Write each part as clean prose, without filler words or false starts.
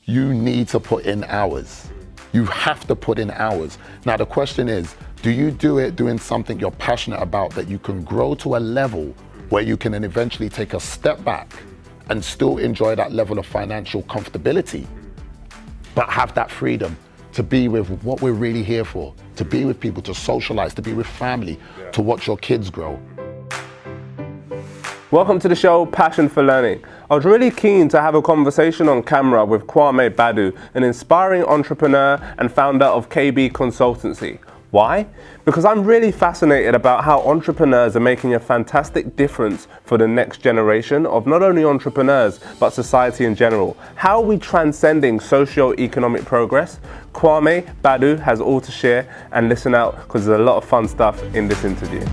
you need to put in hours. You have to put in hours. Now the question is, do you do it doing something you're passionate about that you can grow to a level where you can then eventually take a step back and still enjoy that level of financial comfortability, but have that freedom to be with what we're really here for, to be with people, to socialize, to be with family, to watch your kids grow. Welcome to the show, Passion for Learning. I was really keen to have a conversation on camera with Kwame Badu, an inspiring entrepreneur and founder of KB Consultancy. Why? Because I'm really fascinated about how entrepreneurs are making a fantastic difference for the next generation of not only entrepreneurs, but society in general. How are we transcending socio-economic progress? Kwame Badu has all to share, and listen out because there's a lot of fun stuff in this interview.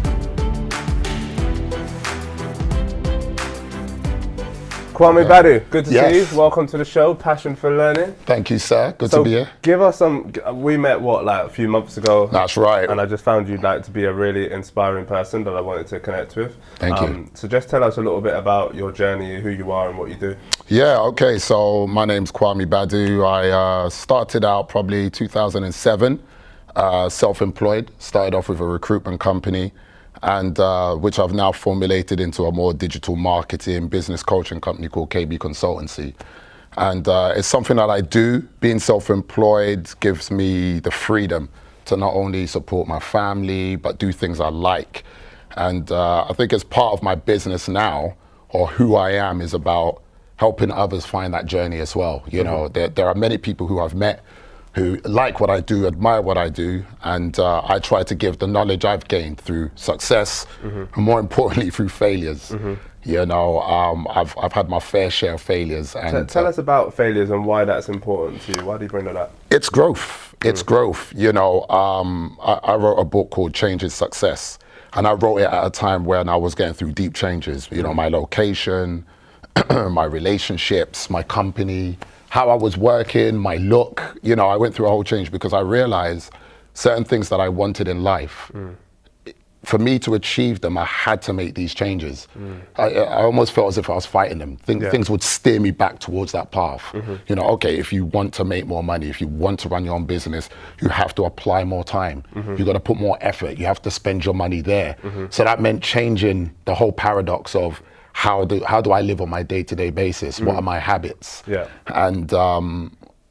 Kwame Badu, good to see you. Welcome to the show, Passion for Learning. Thank you, sir. Good to be here. Give us some, we met a few months ago. That's right. And I just found you to be a really inspiring person that I wanted to connect with. Thank you. So just tell us a little bit about your journey, who you are and what you do. Yeah, okay, so my name's Kwame Badu. I started out probably 2007, self-employed, started off with a recruitment company, and which I've now formulated into a more digital marketing business coaching company called KB Consultancy. And it's something that I do. Being self-employed gives me the freedom to not only support my family, but do things I like. And I think as part of my business now, or who I am, is about helping others find that journey as well. You know, there are many people who I've met who like what I do, admire what I do, and I try to give the knowledge I've gained through success, and more importantly through failures. You know, I've had my fair share of failures. And tell us about failures and why that's important to you. Why do you bring that up? It's growth. It's growth. You know, I wrote a book called Change is Success, and I wrote it at a time when I was getting through deep changes. You know, my location, my relationships, my company, how I was working, my look. You know, I went through a whole change because I realized certain things that I wanted in life, for me to achieve them, I had to make these changes. I almost felt as if I was fighting them. Things would steer me back towards that path. You know, okay, if you want to make more money, if you want to run your own business, you have to apply more time. You got to put more effort. You have to spend your money there. So that meant changing the whole paradox of how do I live on my day-to-day basis? What are my habits? And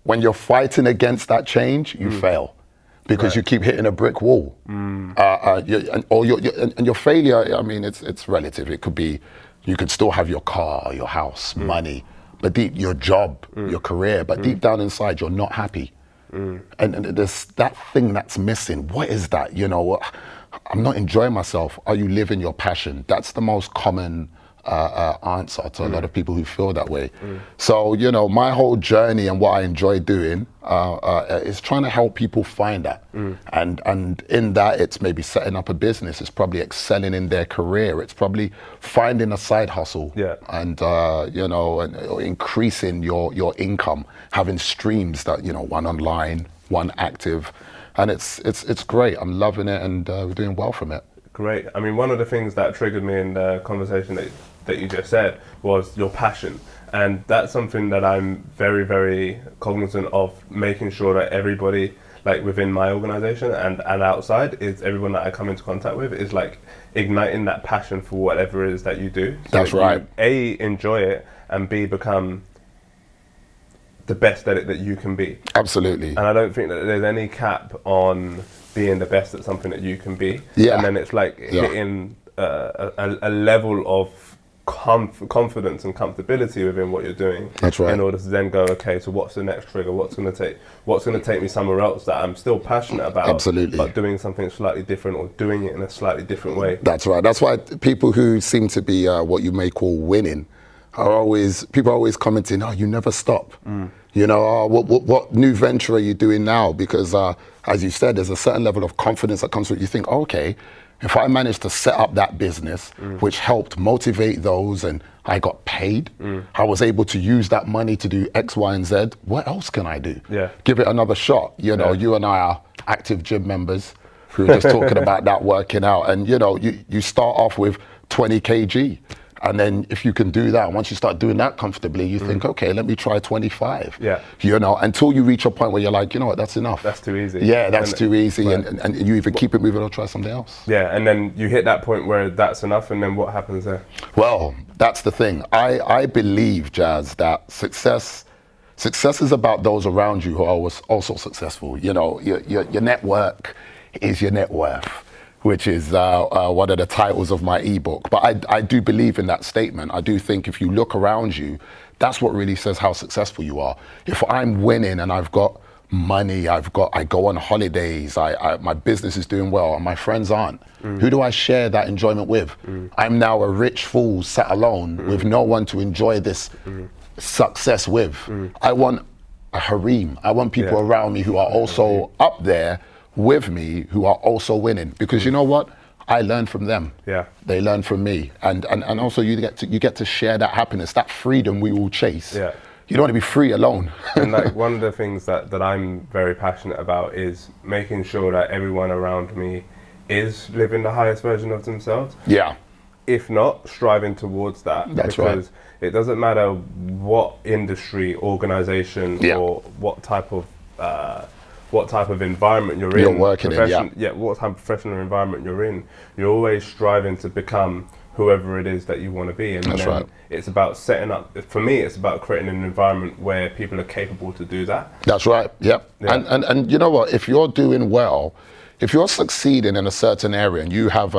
when you're fighting against that change, you fail because you keep hitting a brick wall. And your failure, I mean, it's relative. It could be, you could still have your car, your house, money, but your job, your career, but deep down inside, you're not happy. And there's that thing that's missing. What is that? You know, I'm not enjoying myself. Are you living your passion? That's the most common answer to a lot of people who feel that way. So, you know, my whole journey and what I enjoy doing is trying to help people find that. And in that, it's maybe setting up a business, it's probably excelling in their career, it's probably finding a side hustle, and you know, and increasing your income, having streams that, you know, one online, one active, and it's great. I'm loving it, and we're doing well from it. Great. I mean, one of the things that triggered me in the conversation that you just said was your passion. And that's something that I'm very, very cognizant of, making sure that everybody, like within my organization and outside, is everyone that I come into contact with is like igniting that passion for whatever it is that you do. So that's right. You, A, enjoy it, and B, become the best at it that you can be. Absolutely. And I don't think that there's any cap on being the best at something that you can be. And then it's like hitting a level of confidence and comfortability within what you're doing. That's right. In order to then go, okay, so what's the next trigger? What's going to take me somewhere else that I'm still passionate about? Absolutely. But doing something slightly different, or doing it in a slightly different way. That's right. That's why people who seem to be what you may call winning people are always commenting, oh, you never stop. You know, what new venture are you doing now? Because as you said, there's a certain level of confidence that comes with it. You think, okay, if I managed to set up that business, which helped motivate those, and I got paid, I was able to use that money to do X, Y, and Z, what else can I do? Give it another shot. You know, you and I are active gym members who are just talking about that, working out. And, you know, you start off with 20 kg. And then if you can do that, once you start doing that comfortably, you think, okay, let me try 25. Yeah. You know, until you reach a point where you're like, you know what, that's enough. That's too easy. Yeah, that's And- too easy. right. And you either keep it moving or try something else. Yeah, and then you hit that point where that's enough, and then what happens there? Well, that's the thing. I believe, Jazz, that success is about those around you who are also successful. You know, your network is your net worth, which is one of the titles of my ebook. But I do believe in that statement. I do think if you look around you, that's what really says how successful you are. If I'm winning and I've got money, I go on holidays, my business is doing well, and my friends aren't, who do I share that enjoyment with? I'm now a rich fool sat alone with no one to enjoy this success with. I want a harem. I want people around me who are also up there with me, who are also winning, because you know what? I learn from them. Yeah. They learn from me, and also you get to share that happiness, that freedom we all chase. Yeah. You don't want to be free alone. And like one of the things that I'm very passionate about is making sure that everyone around me is living the highest version of themselves. Yeah. If not, striving towards that. That's right. Because it doesn't matter what industry, organization, or what type of environment you're in. Working in, what type of professional environment you're in. You're always striving to become whoever it is that you want to be. And That's then right. it's about setting up, for me, it's about creating an environment where people are capable to do that. That's right. Yep. Yeah. And you know what? If you're doing well, if you're succeeding in a certain area and you have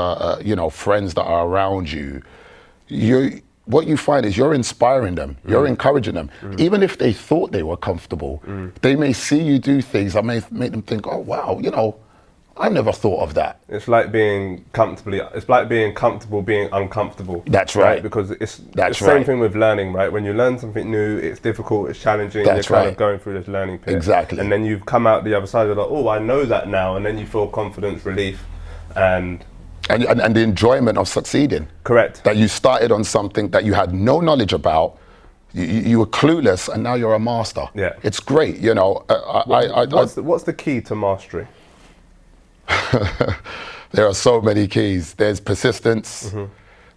friends that are around you, what you find is you're inspiring them, you're encouraging them. Even if they thought they were comfortable, they may see you do things that may make them think, oh wow, you know, I never thought of that. It's like being comfortable being uncomfortable. That's right. Because it's That's the same right. thing with learning, right? When you learn something new, it's difficult, it's challenging, That's you're kind right. of going through this learning pit. Exactly. And then you've come out the other side, you're like, oh, I know that now. And then you feel confidence, relief, and the enjoyment of succeeding. correct. That you started on something that you had no knowledge about, you were clueless, and now you're a master. Yeah. It's great, you know. What's the key to mastery? There are so many keys. There's persistence.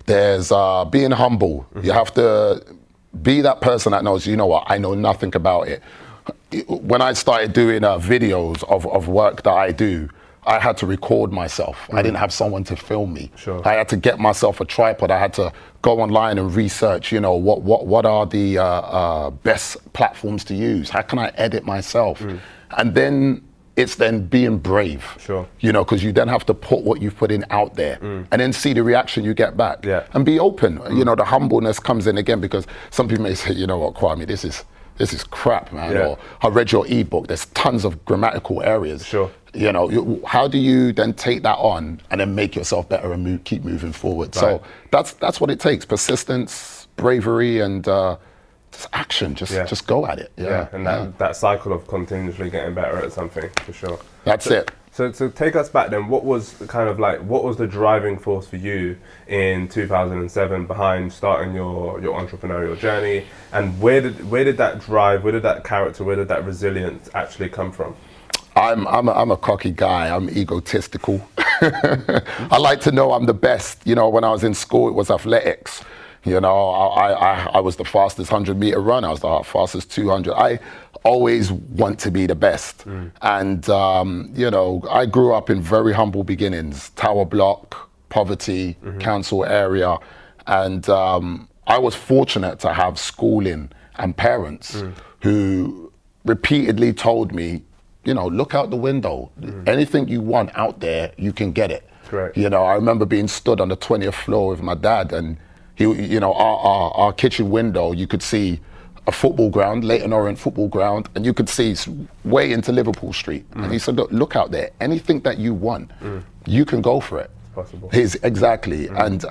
There's being humble. You have to be that person that knows, you know what, I know nothing about it. When I started doing videos of work that I do, I had to record myself. I didn't have someone to film me. Sure. I had to get myself a tripod. I had to go online and research, you know, what are the best platforms to use? How can I edit myself? And then it's then being brave. Sure. You know, because you then have to put what you've put in out there and then see the reaction you get back. Yeah. And be open. You know, the humbleness comes in again, because some people may say, you know what, Kwame, this is crap, man. Yeah. Or I read your ebook, there's tons of grammatical errors. Sure. You know, how do you then take that on and then make yourself better and keep moving forward? Right. So that's what it takes: persistence, bravery, and just action. Just go at it. Yeah, and that cycle of continuously getting better at something, for sure. That's it. So take us back then. What was the driving force for you in 2007 behind starting your entrepreneurial journey, and where did that drive, where did that character, where did that resilience actually come from? I'm a cocky guy. I'm egotistical. I like to know I'm the best. You know, when I was in school, it was athletics. You know, I was the fastest 100-meter runner. I was the fastest 200. I always want to be the best. And, you know, I grew up in very humble beginnings, tower block, poverty, council area. And I was fortunate to have schooling and parents who repeatedly told me, you know, look out the window. Anything you want out there, you can get it. Correct. You know, I remember being stood on the 20th floor with my dad, and he, you know, our kitchen window, you could see a football ground, Leyton Orient football ground, and you could see way into Liverpool Street. And he said, look out there. Anything that you want, you can go for it. It's possible. Exactly. And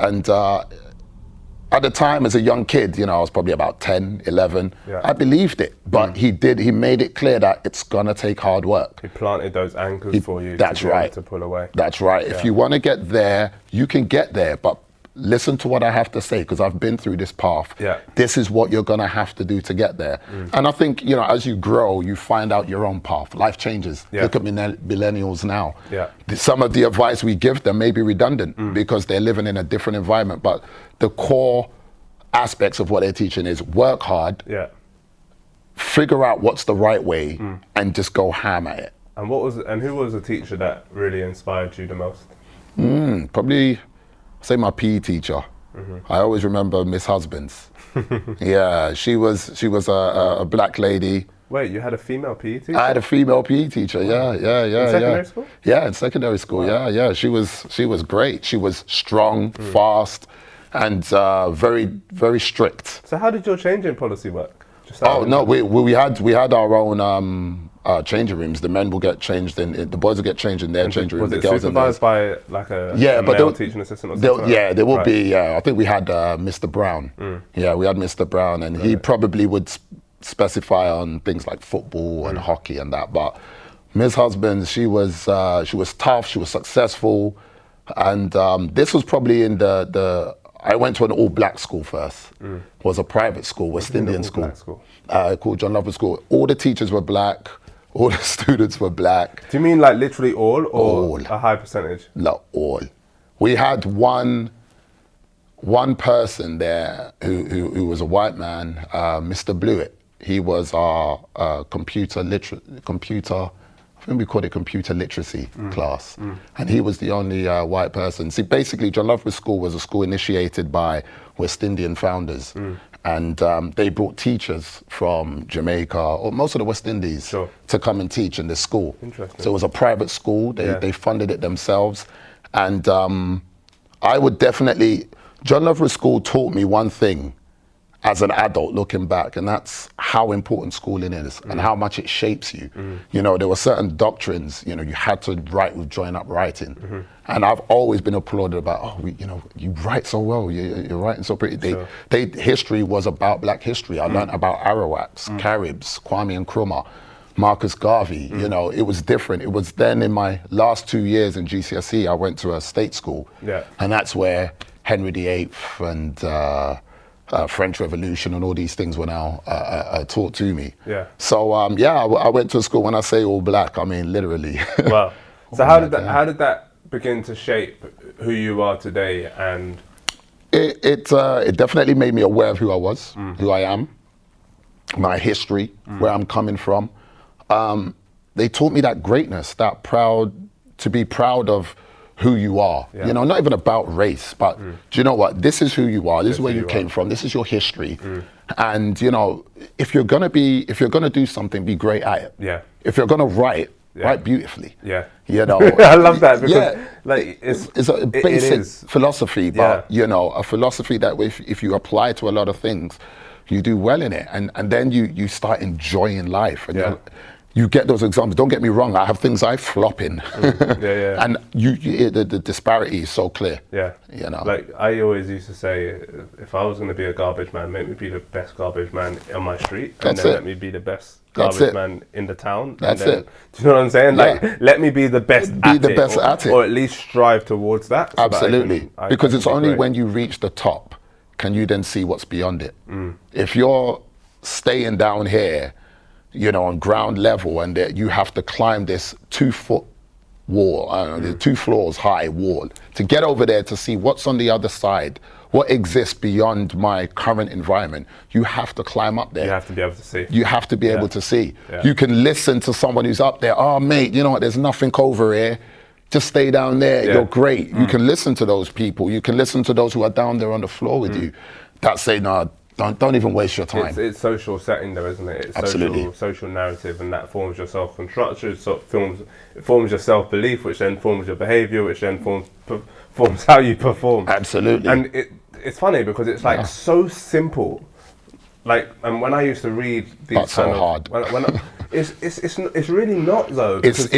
at the time, as a young kid, you know, I was probably about 10, 11. Yeah. I believed it, but he made it clear that it's gonna take hard work. He planted those anchors for you. That's to be able right. to pull away. That's right. Yeah. If you want to get there, you can get there, but listen to what I have to say, because I've been through this path. Yeah. This is what you're going to have to do to get there. And I think, you know, as you grow, you find out your own path. Life changes. Yeah. Look at millennials now. Yeah. Some of the advice we give them may be redundant because they're living in a different environment, but the core aspects of what they're teaching is work hard, Yeah. figure out what's the right way, and just go ham at it. And who was the teacher that really inspired you the most? Probably, say my PE teacher. I always remember Miss Husbands. Yeah, she was a black lady. Wait, you had a female PE teacher? I had a female PE teacher. Yeah. In secondary school? Yeah, in secondary school. Wow. Yeah. She was great. She was strong, fast, and very, very strict. So how did your changing policy work? Oh no, we had our own changing rooms. The men will get changed the boys will get changed in their changing room. Was the it girls supervised by like a but male teaching assistant or something? there will be. Yeah, I think we had Mr. Brown. Yeah, we had Mr. Brown, and he probably would specify on things like football and hockey and that. But Ms. Husbands, she was tough. She was successful, and this was probably in the. I went to an all-black school first. It was a private school, West Indian school. Called John Lovelace School. All the teachers were black. All the students were black. Do you mean like literally all, or All. a high percentage? No, all. We had one person there who was a white man, Mr. Blewett. He was our computer. I think we called it computer literacy class. And he was the only white person. See, basically, John Lovelace School was a school initiated by West Indian founders. And they brought teachers from Jamaica, or most of the West Indies, to come and teach in this school. Interesting. So it was a private school. They funded it themselves. And I would definitely, John Lovelace School taught me one thing as an adult looking back, and that's how important schooling is and how much it shapes you. You know, there were certain doctrines, you know, you had to write with join up writing. And I've always been applauded about, you write so well, you're writing so pretty. History was about black history. I learned about Arawaks, Caribs, Kwame Nkrumah, Marcus Garvey. You know, it was different. It was then in my last 2 years in GCSE, I went to a state school. And that's where Henry VIII and French Revolution and all these things were now taught to me. So I went to a school. When I say all black, I mean literally. Wow. So how did that begin to shape who you are today? And it definitely made me aware of who I was, who I am, my history, where I'm coming from. They taught me that greatness, to be proud of who you are. You know, not even about race, but do you know what? This is who you are. This is where you came from. This is your history. And you know, if you're gonna do something, be great at it. If you're gonna write beautifully. You know, I love that because like it's a basic philosophy, but you know, a philosophy that if you apply to a lot of things, you do well in it, and then you start enjoying life. And you get those examples. Don't get me wrong. I have things I flop in, and the disparity is so clear. You know, like I always used to say, if I was going to be a garbage man, make me be the best garbage man on my street, and then let me be the best garbage man in the town. That's it. Do you know what I'm saying? Like, let me be the best at it, or at least strive towards that. So absolutely, because it's only when you reach the top can you then see what's beyond it. If you're staying down here, you know, on ground level, and that you have to climb this 2-foot wall, 2 floors high wall, to get over there to see what's on the other side, what exists beyond my current environment. You have to climb up there. You have to be able to see. You have to be able to see. You can listen to someone who's up there. Oh, mate, you know what? There's nothing over here. Just stay down there. You're great. You can listen to those people. You can listen to those who are down there on the floor with you that say, no, don't even waste your time. It's social setting though, isn't it? It's social narrative, and that forms your self-construction, it forms your self-belief, which then forms your behaviour, which then forms how you perform. Absolutely. And it's funny because it's like so simple. Like, and when I used to read these but so hard. It's really not though. It's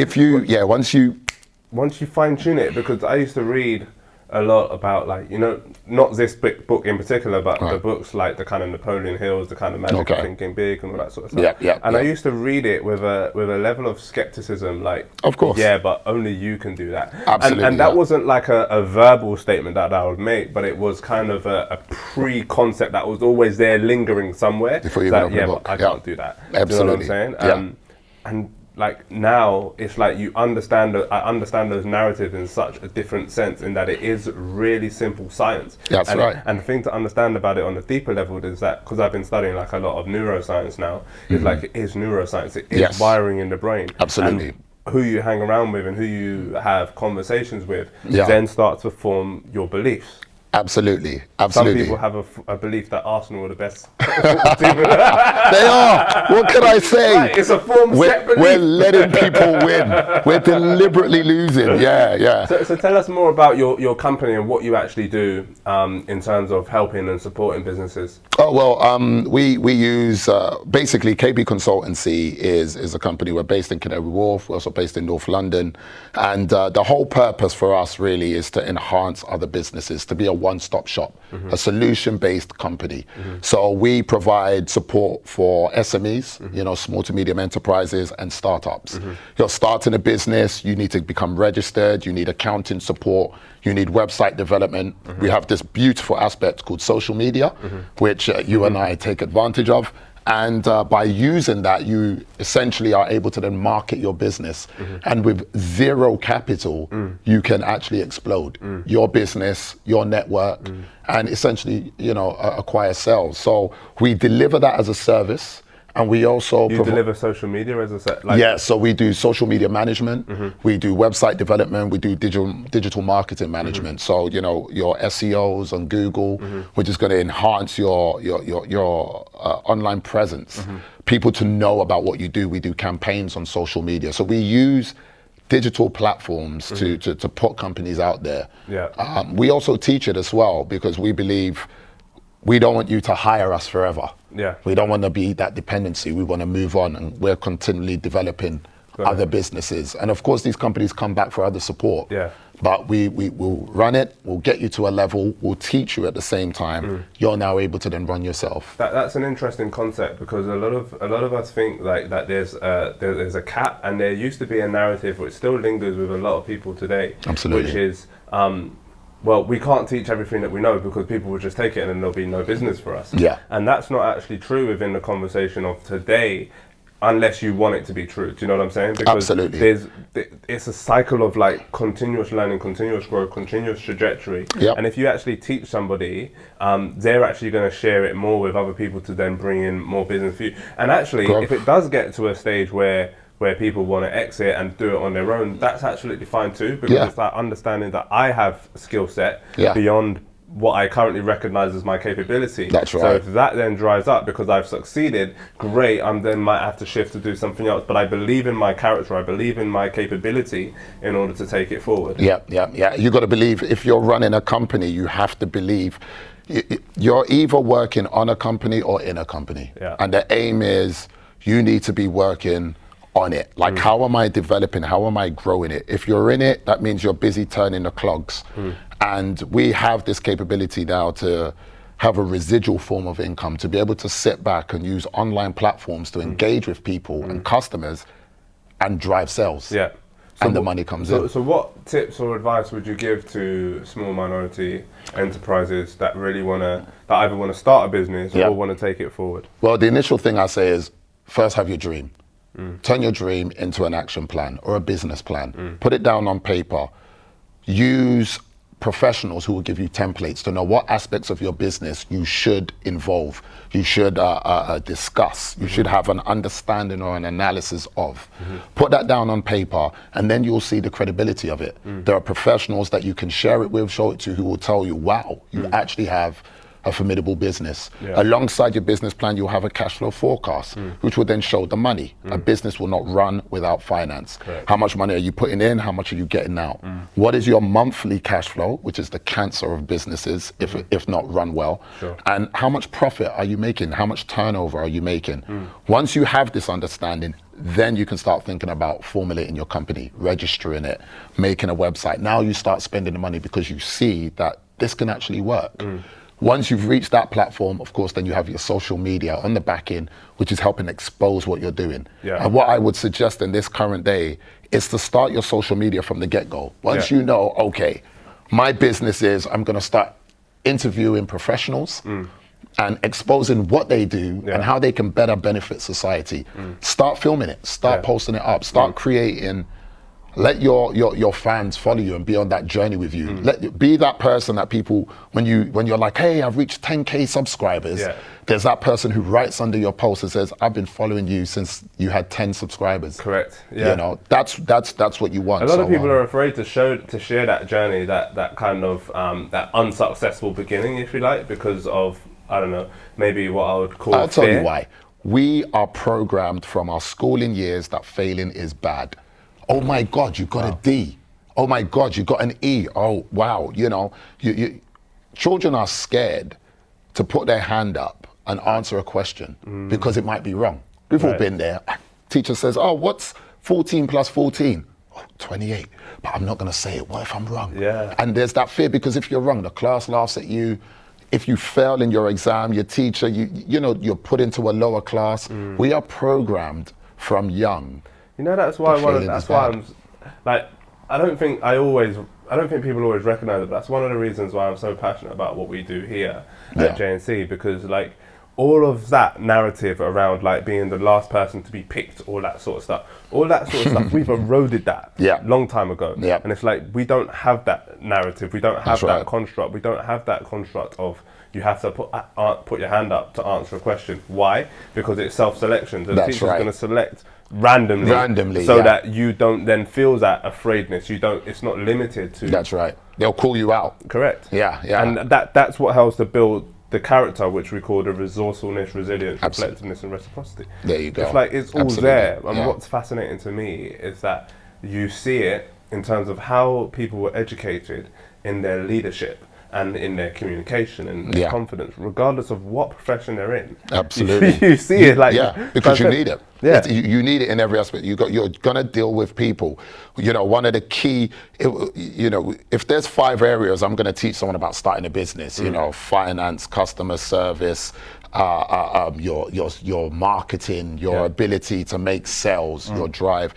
once you fine tune it, because I used to read a lot about, like, you know, not this book in particular, but the books like the kind of Napoleon Hills, the kind of Magic of Thinking Big, and all that sort of stuff. I used to read it with a level of skepticism, like, of course, but only you can do that. Absolutely, and that wasn't like a verbal statement that I would make, but it was kind of a pre-concept that was always there, lingering somewhere. Before you open the book. But I can't do that. Absolutely. Do you know what I'm saying? And like now it's like I understand those narratives in such a different sense, in that it is really simple science. That's right. And the thing to understand about it on a deeper level is that, because I've been studying like a lot of neuroscience now, is like, it is neuroscience, it is wiring in the brain. Absolutely. And who you hang around with and who you have conversations with Yeah. then starts to form your beliefs. Absolutely. Some people have a belief that Arsenal are the best team. They are. What can I say? Right, it's a form set belief. We're letting people win. We're deliberately losing. Yeah. So tell us more about your company and what you actually do in terms of helping and supporting businesses. Oh, well, we use, basically KB Consultancy is a company. We're based in Canary Wharf. We're also based in North London. And the whole purpose for us really is to enhance other businesses, to be a one-stop shop, a solution-based company. So we provide support for SMEs, small to medium enterprises and startups. You're starting a business, you need to become registered, you need accounting support, you need website development. We have this beautiful aspect called social media, which you and I take advantage of. And by using that, you essentially are able to then market your business. And with zero capital, you can actually explode your business, your network, and essentially, acquire sales. So we deliver that as a service. And we also deliver social media as a set. So we do social media management, we do website development, we do digital marketing management. So your SEOs on Google, which is going to enhance your online presence. People to know about what you do. We do campaigns on social media. So we use digital platforms to put companies out there. We also teach it as well, because we believe we don't want you to hire us forever. We don't want to be that dependency. We want to move on, and we're continually developing other businesses. And of course, these companies come back for other support. But we will run it, we'll get you to a level, we'll teach you at the same time. You're now able to then run yourself. That's an interesting concept, because a lot of us think like that there's a cap, and there used to be a narrative which still lingers with a lot of people today. Absolutely. Which is, well, we can't teach everything that we know, because people will just take it and then there'll be no business for us. And that's not actually true within the conversation of today, unless you want it to be true. Do you know what I'm saying? Because Absolutely. It's a cycle of like continuous learning, continuous growth, continuous trajectory. And if you actually teach somebody, they're actually going to share it more with other people to then bring in more business for you. And actually, if it does get to a stage where people want to exit and do it on their own, that's absolutely fine too, because it's that understanding that I have a skill set beyond what I currently recognize as my capability. That's right. So if that then dries up because I've succeeded, great, I then might have to shift to do something else. But I believe in my character, I believe in my capability in order to take it forward. You got to believe, if you're running a company, you have to believe you're either working on a company or in a company. And the aim is you need to be working on it. Like, how am I developing? How am I growing it? If you're in it, that means you're busy turning the clogs. And we have this capability now to have a residual form of income, to be able to sit back and use online platforms to engage with people and customers and drive sales. And the money comes in. So what tips or advice would you give to small minority enterprises that really that either want to start a business or want to take it forward? Well, the initial thing I say is, first have your dream. Turn your dream into an action plan or a business plan. Put it down on paper. Use professionals who will give you templates to know what aspects of your business you should involve, you should discuss, you should have an understanding or an analysis of. Put that down on paper, and then you'll see the credibility of it. There are professionals that you can share it with, show it to, who will tell you, wow, you actually have a formidable business. Alongside your business plan, you'll have a cash flow forecast, which will then show the money. A business will not run without finance. How much money are you putting in? How much are you getting out? What is your monthly cash flow, which is the cancer of businesses if not run well? And how much profit are you making? How much turnover are you making? Once you have this understanding, then you can start thinking about formulating your company, registering it, making a website. Now you start spending the money because you see that this can actually work. Once you've reached that platform, of course, then you have your social media on the back end, which is helping expose what you're doing. And what I would suggest in this current day is to start your social media from the get-go. Once you know, okay, my business is, I'm going to start interviewing professionals, and exposing what they do Yeah. and how they can better benefit society. Start filming it, start posting it up, start creating. Let your fans follow you and be on that journey with you. Be that person that people, when you're like, hey, I've reached 10K subscribers, there's that person who writes under your post and says, I've been following you since you had 10 subscribers. Correct. Yeah. You know, that's what you want. A lot of people are afraid to share that journey, that kind of that unsuccessful beginning, if you like, because of, I don't know, maybe what I would call I'll tell fear. you why. We are programmed from our schooling years that failing is bad. Oh my God, you got a D. Oh my God, you got an E. Oh wow, you know, children are scared to put their hand up and answer a question because it might be wrong. We've all been there. Teacher says, oh, what's 14 plus 14? Oh, 28. But I'm not gonna say it. What if I'm wrong? Yeah. And there's that fear because if you're wrong, the class laughs at you. If you fail in your exam, your teacher, you know, you're put into a lower class. We are programmed from young. You know, that's why I'm like, I don't think people always recognize it, but that's one of the reasons why I'm so passionate about what we do here at JNC, because like all of that narrative around like being the last person to be picked, all that sort of stuff, we've eroded that long time ago. And it's like, we don't have that narrative, we don't have that construct, we don't have that construct of you have to put your hand up to answer a question. Why? Because it's self-selection. The teacher's going to select randomly so that you don't then feel that afraidness. It's not limited to. That's right. They'll call you out. Correct. Yeah. And that's what helps to build the character, which we call the resourcefulness, resilience, reflectiveness, and reciprocity. There you go. It's like it's all there. And what's fascinating to me is that you see it in terms of how people were educated in their leadership and in their communication and their confidence, regardless of what profession they're in. Absolutely. You see it like because you need it. Yeah. You need it in every aspect. You're gonna deal with people. You know, one of the key, you know, if there's 5 areas, I'm gonna teach someone about starting a business. You know, finance, customer service, your marketing, your ability to make sales, your drive.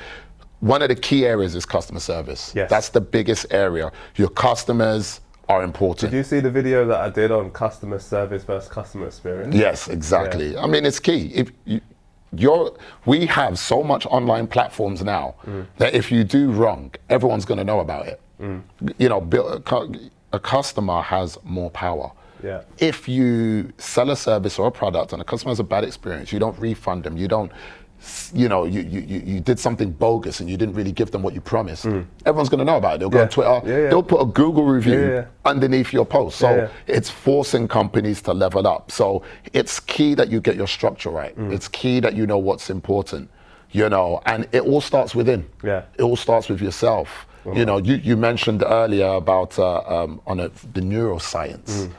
One of the key areas is customer service. Yes. That's the biggest area. Your customers are important. Did you see the video that I did on customer service versus customer experience? Yes, exactly. I mean, it's key. If we have so much online platforms now that if you do wrong, everyone's going to know about it. You know, a customer has more power. Yeah. If you sell a service or a product and a customer has a bad experience, you don't refund them. You don't. You know, you did something bogus and you didn't really give them what you promised. Everyone's going to know about it. They'll go on Twitter. They'll put a Google review underneath your post. So it's forcing companies to level up. So it's key that you get your structure right. It's key that you know what's important. You know, and it all starts within. It all starts with yourself. You know, you mentioned earlier about the neuroscience.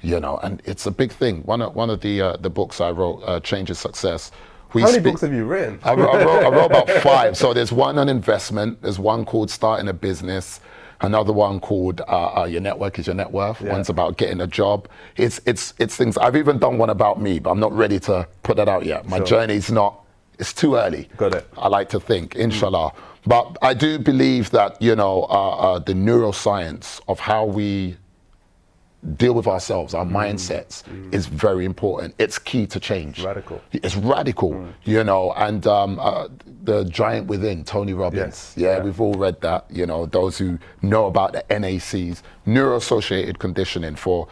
You know, and it's a big thing. One of the books I wrote, Changes Success. How many books have you written? I wrote about 5. So there's one on investment. There's one called Starting a Business. Another one called Your Network is Your Net Worth. One's about getting a job. It's things. I've even done one about me, but I'm not ready to put that out yet. My journey's not. It's too early. Got it. I like to think, inshallah. But I do believe that, you know, the neuroscience of how we deal with ourselves, our mindsets, is very important. It's key to change. Radical. It's radical, you know, and The Giant Within, Tony Robbins. We've all read that, you know, those who know about the NACs, neuro-associated conditioning, for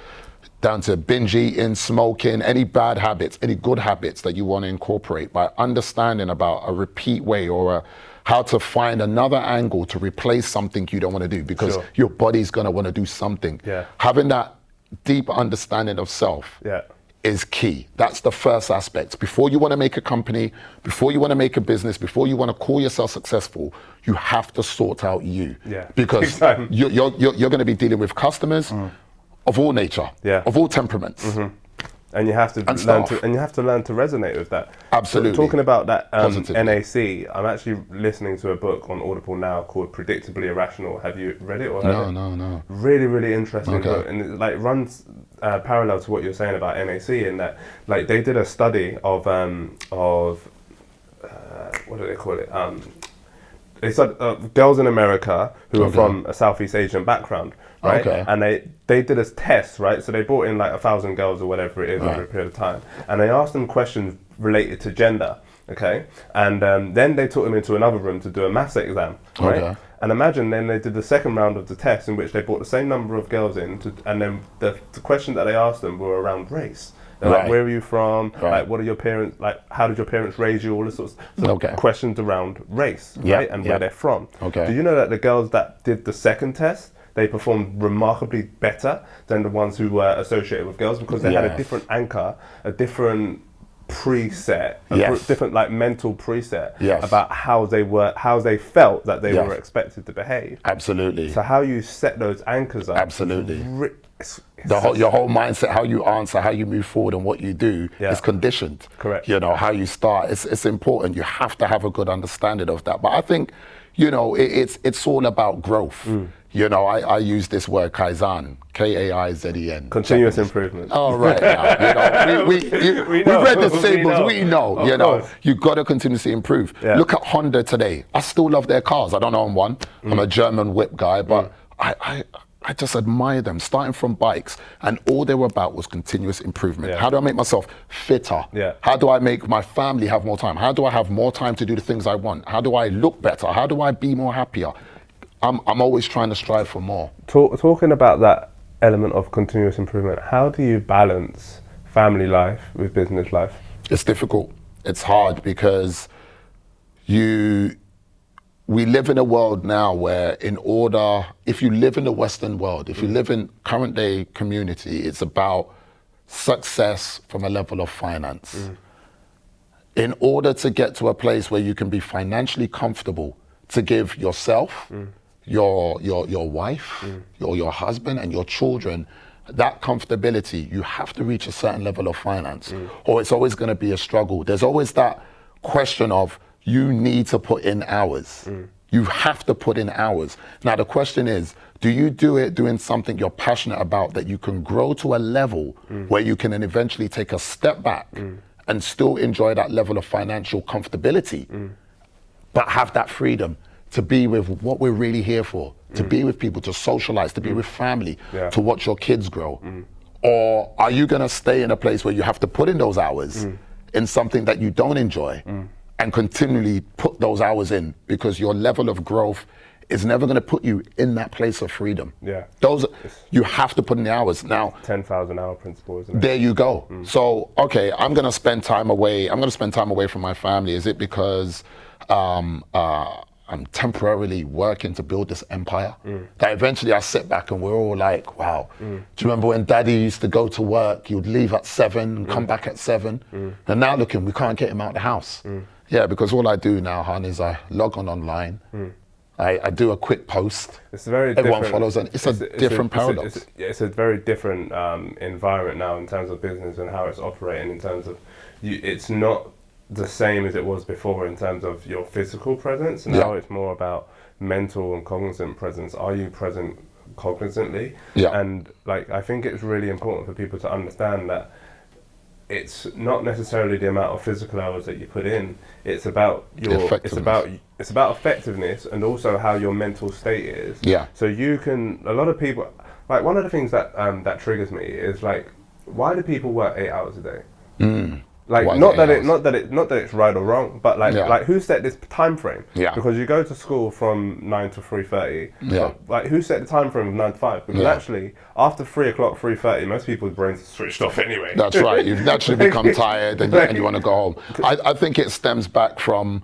down to binge eating, smoking, any bad habits, any good habits that you want to incorporate, by understanding about a repeat way or how to find another angle to replace something you don't want to do, because your body's going to want to do something. Having that deep understanding of self is key. That's the first aspect. Before you want to make a company, before you want to make a business, before you want to call yourself successful, you have to sort out you. Because you're going to be dealing with customers of all nature, of all temperaments. And you have to learn to resonate with that. Absolutely. So, talking about that NAC, I'm actually listening to a book on Audible now called Predictably Irrational. Have you read it or heard it? No. Really, really interesting book, and it like runs parallel to what you're saying about NAC, in that like they did a study of what do they call it? they said girls in America who are from a Southeast Asian background, right? Okay. And they did a test, right? So they brought in like 1,000 girls or whatever it is over a period of time, and they asked them questions related to gender, okay? And then they took them into another room to do a maths exam, right? Okay. And imagine then they did the second round of the test in which they brought the same number of girls in, and then the questions that they asked them were around race. They're like, where are you from? Like, what are your parents, like, how did your parents raise you? All this sorts of questions around race, right? And where they're from. Okay. Do you know that the girls that did the second test, they performed remarkably better than the ones who were associated with girls because they had a different anchor, a different preset, different like mental preset about how they felt that they were expected to behave. Absolutely. So how you set those anchors up. Absolutely. Your whole mindset, how you answer, how you move forward, and what you do is conditioned. Correct. You know how you start. It's important. You have to have a good understanding of that. But I think, you know, it's all about growth. You know, I use this word Kaizen, Kaizen. Continuous improvement. Oh, right. Now, you know, we read the symbols. We know, you know, you got to continuously improve. Look at Honda today. I still love their cars. I don't own one. I'm a German whip guy, but I just admire them, starting from bikes, and all they were about was continuous improvement. How do I make myself fitter? How do I make my family have more time? How do I have more time to do the things I want? How do I look better? How do I be more happier? I'm always trying to strive for more. Talking about that element of continuous improvement, how do you balance family life with business life? It's difficult. It's hard because we live in a world now where if you live in the Western world, if you live in current day community, it's about success from a level of finance. In order to get to a place where you can be financially comfortable to give yourself, your wife, your husband and your children that comfortability, you have to reach a certain level of finance or it's always going to be a struggle. There's always that question of you need to put in hours. You have to put in hours. Now the question is, do you do it doing something you're passionate about that you can grow to a level where you can then eventually take a step back and still enjoy that level of financial comfortability, but have that freedom to be with what we're really here for, to be with people, to socialize, to be with family, to watch your kids grow? Or are you gonna stay in a place where you have to put in those hours in something that you don't enjoy and continually put those hours in because your level of growth is never gonna put you in that place of freedom? You have to put in the hours. Now, 10,000 hour principle, isn't it? There you go. So, okay, I'm gonna spend time away from my family. Is it because I'm temporarily working to build this empire that eventually I sit back and we're all like, wow, do you remember when Daddy used to go to work, he would leave at 7 and come back at 7, and now look, we can't get him out of the house. Yeah, because all I do now, hon, is I log on online, I do a quick post, it's very everyone different. Follows, and it's a different paradox. It's a very different environment now in terms of business and how it's operating in terms of, it's not the same as it was before in terms of your physical presence. Now it's more about mental and cognizant presence. Are you present cognizantly? And like, I think it's really important for people to understand that it's not necessarily the amount of physical hours that you put in. It's about it's about effectiveness and also how your mental state is. So you can, a lot of people, like one of the things that that triggers me is like, why do people work 8 hours a day? Like not that it's right or wrong, but like who set this time frame? Because you go to school from 9 to 3:30. Like who set the time frame of 9 to 5? Because actually after 3 o'clock, 3:30, most people's brains are switched off anyway. That's right. You've naturally become tired and you want to go home. I think it stems back from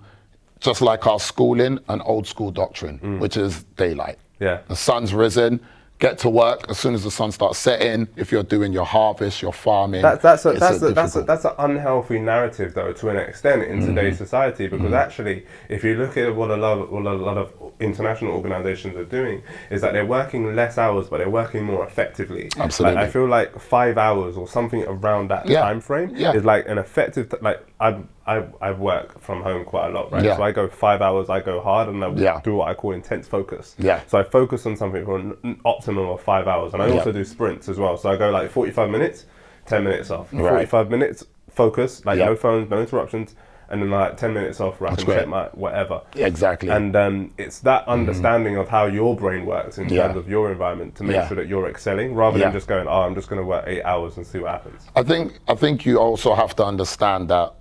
just like our schooling, an old school doctrine, which is daylight. The sun's risen. Get to work as soon as the sun starts setting. If you're doing your harvest, your farming, that's an unhealthy narrative, though, to an extent in today's society. Because actually, if you look at what a lot of international organisations are doing, is that they're working less hours, but they're working more effectively. Absolutely. Like, I feel like 5 hours or something around that time frame is like an effective. Like I work from home quite a lot, right? So I go 5 hours, I go hard, and I do what I call intense focus. So I focus on something for an optimum of 5 hours, and I also do sprints as well. So I go like 45 minutes, 10 minutes off, 45 minutes focus, like no phones, no interruptions, and then like 10 minutes off where I can check my whatever. Exactly. And it's that understanding of how your brain works in terms of your environment to make sure that you're excelling, rather than just going, oh, I'm just going to work 8 hours and see what happens. I think you also have to understand that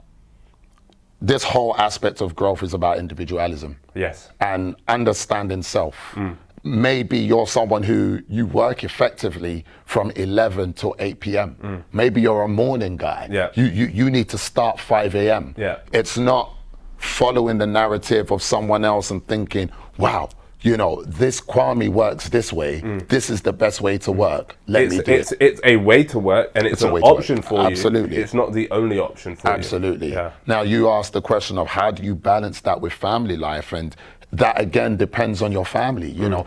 this whole aspect of growth is about individualism. Yes. And understanding self. Maybe you're someone who you work effectively from 11 till 8 p.m. Maybe you're a morning guy. Yeah. You need to start 5 a.m. Yeah. It's not following the narrative of someone else and thinking, wow, you know, this Kwame works this way. This is the best way to work. Let me do it. It's a way to work, and it's an option for you. Absolutely. It's not the only option for you. Absolutely. Yeah. Now, you asked the question of how do you balance that with family life, and that again depends on your family. You know,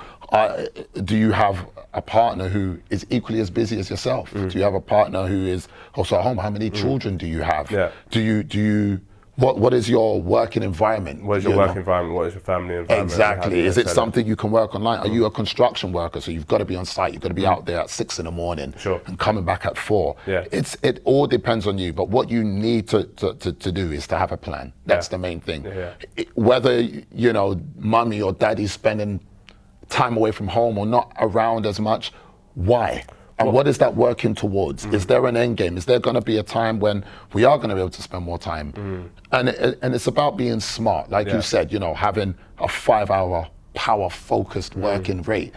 do you have a partner who is equally as busy as yourself? Do you have a partner who is also at home? How many children do you have? Yeah. Do you what is your working environment? What is your work environment? What is your family environment? Exactly. Is it something you can work online? Are you a construction worker? So you've got to be on site. You've got to be out there at 6 in the morning and coming back at 4. Yeah. It all depends on you. But what you need to do is to have a plan. That's the main thing. Whether, you know, mommy or daddy's spending time away from home or not around as much, why? And what is that working towards? Is there an end game? Is there going to be a time when we are going to be able to spend more time? And it's about being smart. Like you said, you know, having a 5-hour power-focused working rate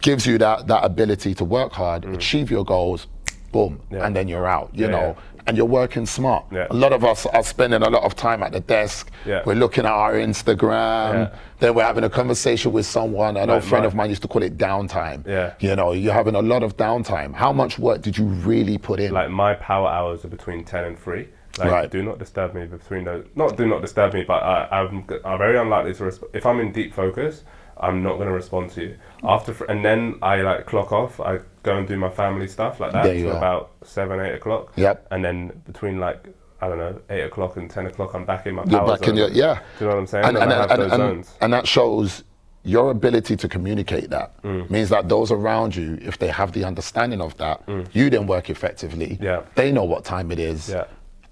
gives you that ability to work hard, achieve your goals, boom, and then you're out, you know. And you're working smart. A lot of us are spending a lot of time at the desk. We're looking at our Instagram. Then we're having a conversation with someone. I know a friend of mine used to call it downtime. You know, you're having a lot of downtime. How much work did you really put in? Like my power hours are between 10 and 3. Like, do not disturb me between those. Not do not disturb me, but I'm very unlikely to respond. If I'm in deep focus, I'm not going to respond to you. And then I like clock off. I go and do my family stuff like that to about 7, 8 o'clock. And then between like, I don't know, 8 o'clock and 10 o'clock, I'm back in my power zone. Do you know what I'm saying? And that shows your ability to communicate that. Means that those around you, if they have the understanding of that, you then work effectively. They know what time it is.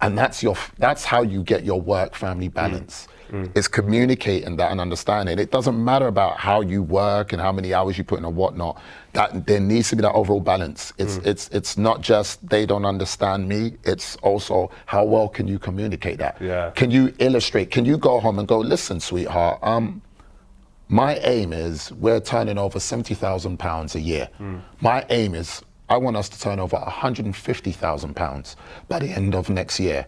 And that's how you get your work-family balance. Is communicating that and understanding. It doesn't matter about how you work and how many hours you put in or whatnot. That there needs to be that overall balance. It's not just they don't understand me. It's also how well can you communicate that? Can you illustrate? Can you go home and go, listen, sweetheart, my aim is we're turning over £70,000 a year. My aim is I want us to turn over £150,000 by the end of next year.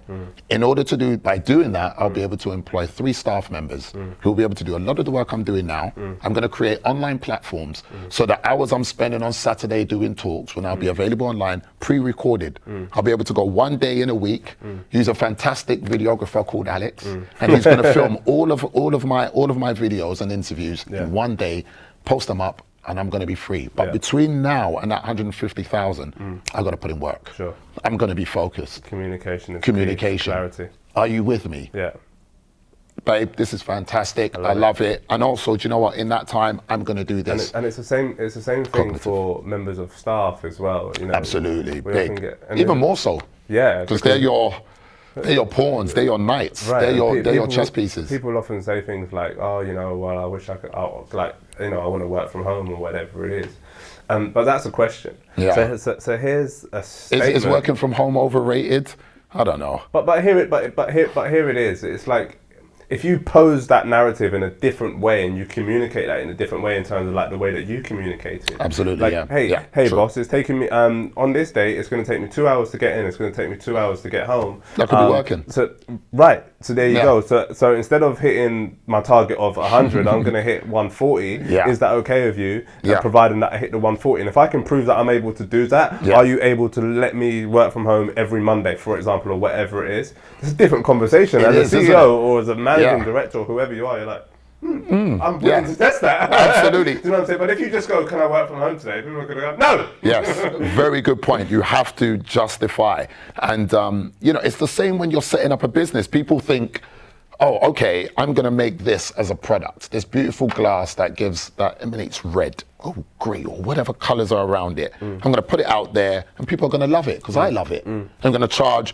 In order to by doing that, I'll be able to employ 3 staff members who will be able to do a lot of the work I'm doing now. I'm going to create online platforms so the hours I'm spending on Saturday doing talks will now be available online, pre-recorded. I'll be able to go 1 day in a week, use a fantastic videographer called Alex, and he's going to film all of my videos and interviews in 1 day, post them up, and I'm going to be free. But between now and that 150,000, I've got to put in work. I'm going to be focused. Communication. Clarity. Are you with me? Babe, this is fantastic. I love it. And also, do you know what? In that time, I'm going to do this. And it's the same. It's the same thing for members of staff as well. You know, absolutely, big. Even more so. Because they're your pawns, they're your knights, they're your chess pieces. People often say things like, "Oh, you know, well, I wish I could." You know, I want to work from home or whatever it is. But that's a question. So here's a statement. Is working from home overrated? I don't know. But here it is. It's like, if you pose that narrative in a different way and you communicate that in a different way in terms of like the way that you communicate it. Absolutely, like, hey, boss, it's taking me, on this day, it's going to take me 2 hours to get in, it's going to take me 2 hours to get home. That could be working. So there you go. So instead of hitting my target of 100, I'm going to hit 140. Is that okay with you? Providing that I hit the 140. And if I can prove that I'm able to do that, are you able to let me work from home every Monday, for example, or whatever it is? It's a different conversation. As a CEO or as a managing director or whoever you are, you're like, I'm willing to test that. Absolutely. Do you know what I'm saying? But if you just go, can I work from home today? People are going to go, no. Yes, very good point. You have to justify. And, you know, it's the same when you're setting up a business. People think, oh, okay, I'm going to make this as a product. This beautiful glass that emanates red, grey, or whatever colors are around it. I'm going to put it out there and people are going to love it because I love it. I'm going to charge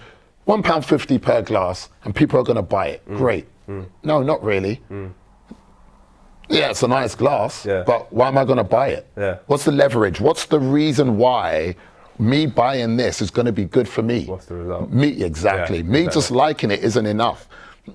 £1.50 per glass, and people are going to buy it. Great. No, not really. Yeah, it's a nice glass, but why am I going to buy it? What's the leverage? What's the reason why me buying this is going to be good for me? What's the result? Me, exactly. Me just liking it isn't enough.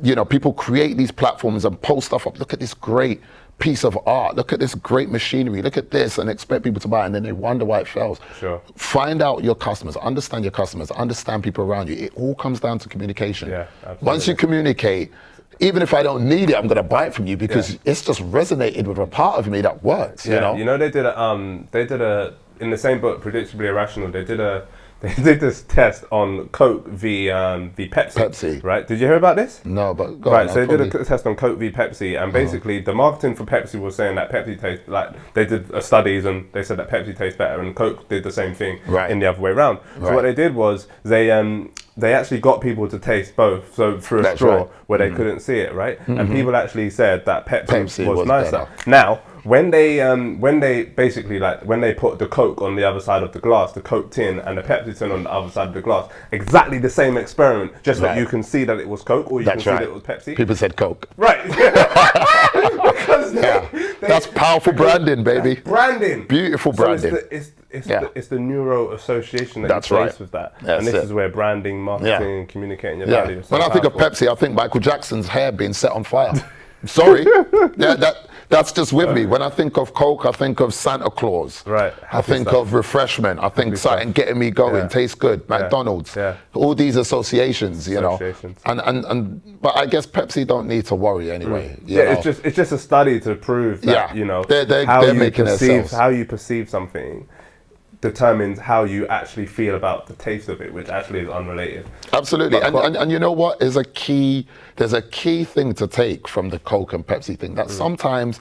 You know, people create these platforms and post stuff up. Look at this great piece of art. Look at this great machinery. Look at this, and expect people to buy it, and then they wonder why it fails. Sure. Find out your customers, understand people around you. It all comes down to communication. Yeah, absolutely. Once you communicate, even if I don't need it, I'm going to buy it from you because it's just resonated with a part of me that works. You know, they did a in the same book, Predictably Irrational. They did this test on Coke v Pepsi. Pepsi. Right? Did you hear about this? No, but go right. on, So they did a test on Coke v Pepsi, and basically the marketing for Pepsi was saying that Pepsi tastes like they did studies, and they said that Pepsi tastes better, and Coke did the same thing in the other way around. So what they did was they actually got people to taste both, so through a straw where they couldn't see it, right? And people actually said that Pepsi was nicer. Better. Now, when they basically when they put the Coke on the other side of the glass, the Coke tin, and the Pepsi tin on the other side of the glass, exactly the same experiment, just that you can see that it was Coke or you can see that it was Pepsi. People said Coke. Right. Because that's powerful branding, baby. Branding. Beautiful branding. So it's the neuro association that you face with that. And this is where branding, marketing, communicating your value is so When I think of Pepsi, I think Michael Jackson's hair being set on fire. Sorry. That's just with me. When I think of Coke, I think of Santa Claus. Right. I think of refreshment. I think something getting me going, tastes good, McDonald's. All these associations, you know. But I guess Pepsi don't need to worry anyway. You know? it's just a study to prove that, you know, they're making how you perceive something determines how you actually feel about the taste of it, which actually is unrelated. Absolutely. And you know what is a key, there's a key thing to take from the Coke and Pepsi thing, that sometimes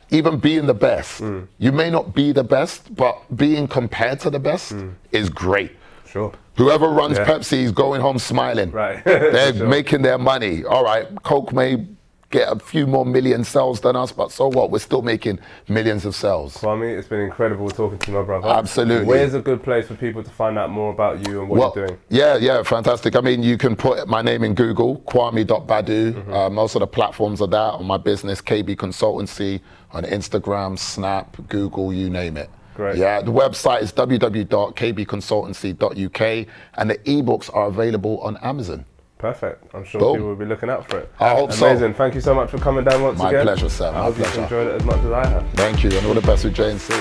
even being the best, you may not be the best, but being compared to the best is great. Sure. Whoever runs Pepsi is going home smiling. Right. They're making their money. All right, Coke may get a few more million sales than us, but so what? We're still making millions of sales. Kwame, it's been incredible talking to you, my brother. Absolutely. Where's a good place for people to find out more about you and what you're doing? Yeah, fantastic. I mean, you can put my name in Google, Kwame.Badu. Most of the platforms are there on my business, KB Consultancy, on Instagram, Snap, Google, you name it. Great. Yeah, the website is www.kbconsultancy.uk, and the ebooks are available on Amazon. Perfect. I'm sure people will be looking out for it. I hope so. Amazing. Thank you so much for coming down once again. My pleasure, sir. I hope you've enjoyed it as much as I have. Thank you, and all the best with J&C.